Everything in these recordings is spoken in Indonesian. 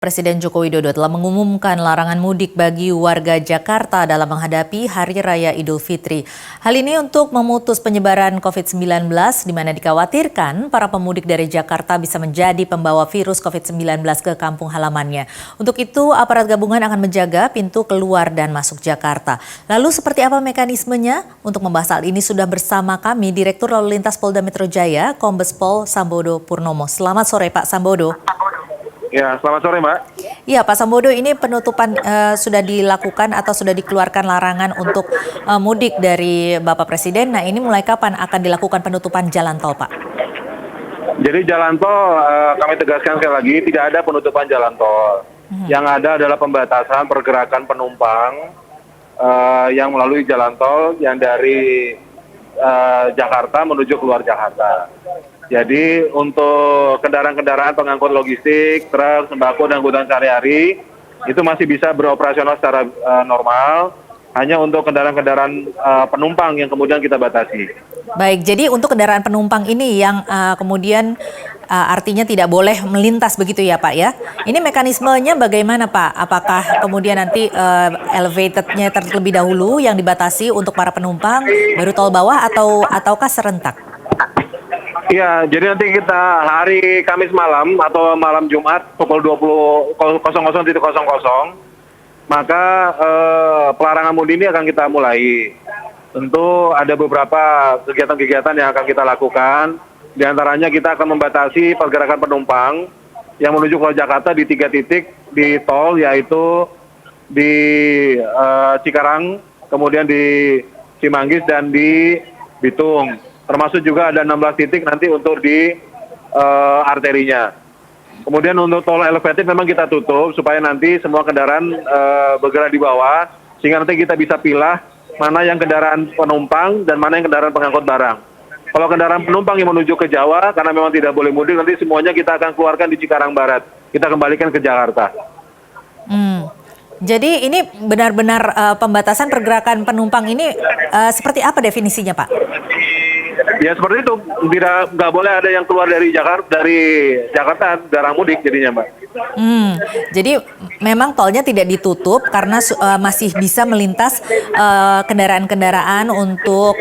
Presiden Joko Widodo telah mengumumkan larangan mudik bagi warga Jakarta dalam menghadapi Hari Raya Idul Fitri. Hal ini untuk memutus penyebaran COVID-19 di mana dikhawatirkan para pemudik dari Jakarta bisa menjadi pembawa virus COVID-19 ke kampung halamannya. Untuk itu, aparat gabungan akan menjaga pintu keluar dan masuk Jakarta. Lalu seperti apa mekanismenya? Untuk membahas hal ini sudah bersama kami Direktur Lalu Lintas Polda Metro Jaya, Kombes Pol Sambodo Purnomo. Selamat sore Pak Sambodo. Ya, selamat sore Mbak. Iya Pak Sambodo, ini penutupan sudah dilakukan atau sudah dikeluarkan larangan untuk mudik dari Bapak Presiden. Nah ini mulai kapan akan dilakukan penutupan jalan tol Pak? Jadi jalan tol kami tegaskan sekali lagi tidak ada penutupan jalan tol. Yang ada adalah pembatasan pergerakan penumpang yang melalui jalan tol yang dari Jakarta menuju keluar Jakarta. Jadi untuk kendaraan-kendaraan pengangkut logistik, truk, sembako, dan kebutuhan sehari-hari itu masih bisa beroperasional secara normal. Hanya untuk kendaraan-kendaraan penumpang yang kemudian kita batasi. Baik, jadi untuk kendaraan penumpang ini yang kemudian artinya tidak boleh melintas begitu ya Pak ya? Ini mekanismenya bagaimana Pak? Apakah kemudian nanti elevated-nya terlebih dahulu yang dibatasi untuk para penumpang, baru tol bawah ataukah serentak? Iya, jadi nanti kita hari Kamis malam atau malam Jumat pukul 00.00 maka pelarangan mudik ini akan kita mulai. Tentu ada beberapa kegiatan-kegiatan yang akan kita lakukan. Di antaranya kita akan membatasi pergerakan penumpang yang menuju ke Jakarta di 3 titik di tol, yaitu di Cikarang, kemudian di Cimanggis, dan di Bitung. Termasuk juga ada 16 titik nanti untuk di arterinya. Kemudian untuk tol elevated memang kita tutup supaya nanti semua kendaraan bergerak di bawah, sehingga nanti kita bisa pilih mana yang kendaraan penumpang dan mana yang kendaraan pengangkut barang. Kalau kendaraan penumpang yang menuju ke Jawa, karena memang tidak boleh mudik, nanti semuanya kita akan keluarkan di Cikarang Barat. Kita kembalikan ke Jakarta. Jadi ini benar-benar pembatasan pergerakan penumpang ini seperti apa definisinya Pak? Ya seperti itu, nggak boleh ada yang keluar dari Jakarta darah mudik jadinya Mbak. Jadi memang tolnya tidak ditutup karena masih bisa melintas kendaraan-kendaraan untuk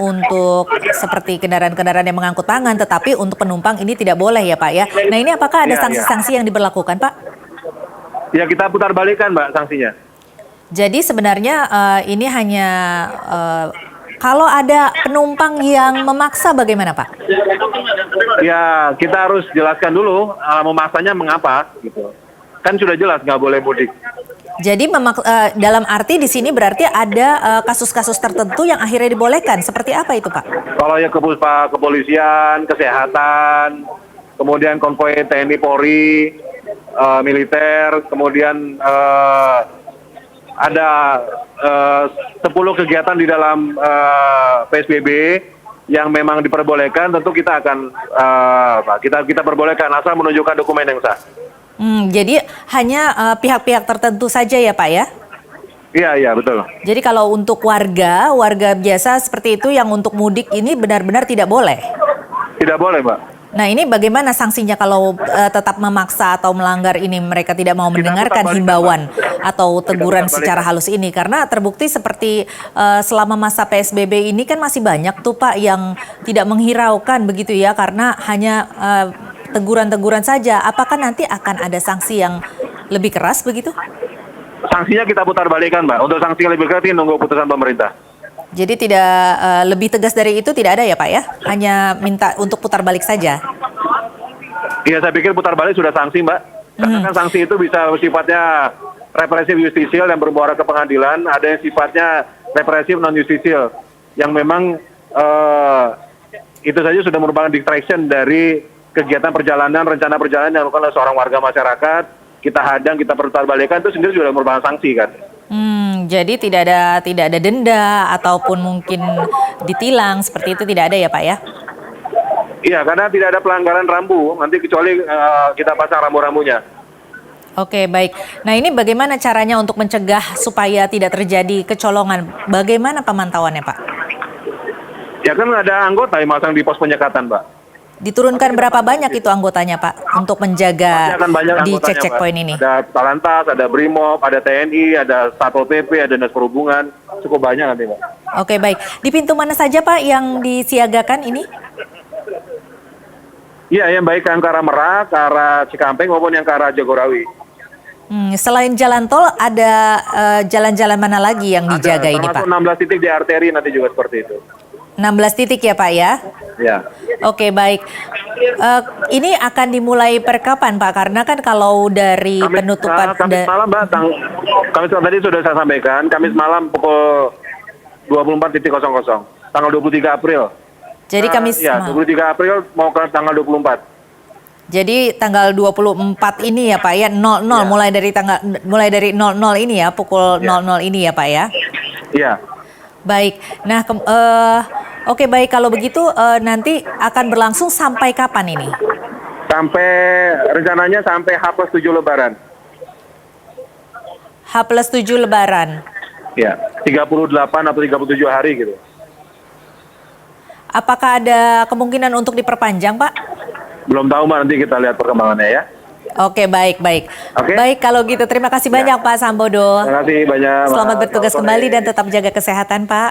untuk seperti kendaraan-kendaraan yang mengangkut tangan, tetapi untuk penumpang ini tidak boleh ya Pak ya. Nah ini apakah ada sanksi-sanksi yang diberlakukan Pak? Ya kita putar balikan Mbak sanksinya. Jadi sebenarnya ini hanya kalau ada penumpang yang memaksa bagaimana Pak? Ya kita harus jelaskan dulu memaksanya mengapa gitu. Kan sudah jelas nggak boleh mudik. Jadi dalam arti di sini berarti ada kasus-kasus tertentu yang akhirnya dibolehkan. Seperti apa itu Pak? Kalau ya kepolisian, kesehatan, kemudian konvoi TNI Polri, militer, kemudian ada 10 kegiatan di dalam PSBB yang memang diperbolehkan. Tentu kita akan kita perbolehkan asal menunjukkan dokumen yang sah. Jadi hanya pihak-pihak tertentu saja ya Pak ya? Iya betul. Jadi kalau untuk warga biasa seperti itu yang untuk mudik ini benar-benar tidak boleh? Tidak boleh Mbak. Nah ini bagaimana sanksinya kalau tetap memaksa atau melanggar ini, mereka tidak mau mendengarkan himbauan atau teguran secara halus ini? Karena terbukti seperti selama masa PSBB ini kan masih banyak tuh Pak yang tidak menghiraukan begitu ya, karena hanya teguran-teguran saja. Apakah nanti akan ada sanksi yang lebih keras begitu? Sanksinya kita putar balikan Mbak. Untuk sanksi yang lebih keras ini nunggu putusan pemerintah. Jadi tidak lebih tegas dari itu tidak ada ya Pak ya? Hanya minta untuk putar balik saja? Iya saya pikir putar balik sudah sanksi Mbak. Karena kan sanksi itu bisa sifatnya represif justisial dan bermuara ke pengadilan. Ada yang sifatnya represif non justisial. Yang memang itu saja sudah merupakan distraction dari kegiatan perjalanan, rencana perjalanan yang dilakukan oleh seorang warga masyarakat. Kita hadang, kita putar balikan, itu sendiri sudah merupakan sanksi kan. Jadi tidak ada denda ataupun mungkin ditilang seperti itu tidak ada ya Pak ya? Iya, karena tidak ada pelanggaran rambu, nanti kecuali kita pasang rambu-rambunya. Oke, baik. Nah ini bagaimana caranya untuk mencegah supaya tidak terjadi kecolongan? Bagaimana pemantauannya Pak? Ya kan ada anggota yang masang di pos penyekatan Pak. Diturunkan berapa banyak itu anggotanya Pak untuk menjaga Pasti akan banyak di anggotanya, Mbak. checkpoint ini? Ada Talantas, ada Brimob, ada TNI, ada Satpol PP, ada Dinas Perhubungan. Cukup banyak nanti, Mbak. Oke, baik. Di pintu mana saja Pak yang disiagakan ini? Iya, yang baik yang ke arah Merak, ke arah Cikampek maupun yang ke arah Jagorawi. Selain jalan tol, ada jalan-jalan mana lagi yang dijaga ini Pak? Termasuk 16 titik di arteri nanti juga seperti itu. 16 titik ya Pak ya? Ya. Oke, baik. Ini akan dimulai per kapan Pak? Karena kan kalau dari penutupan... Kamis malam, Mbak. Kamis malam tadi sudah saya sampaikan. Kamis malam pukul 24.00. Tanggal 23 April. Jadi Kamis ya, malam. 23 April mau ke tanggal 24. Jadi tanggal 24 ini ya Pak ya, 00 Ya. mulai dari 00 ini ya, pukul 00 ini ya Pak ya. Iya. Baik. Nah, oke baik kalau begitu nanti akan berlangsung sampai kapan ini? Rencananya sampai H+7 Lebaran. H+7 Lebaran. Ya, 38 atau 37 hari gitu. Apakah ada kemungkinan untuk diperpanjang Pak? Belum tahu, Mbak, nanti kita lihat perkembangannya ya. Oke, baik. Oke. Baik, kalau gitu terima kasih banyak Pak Sambodo. Terima kasih banyak. Selamat Mbak. bertugas Selamat kembali sore. dan tetap jaga kesehatan Pak.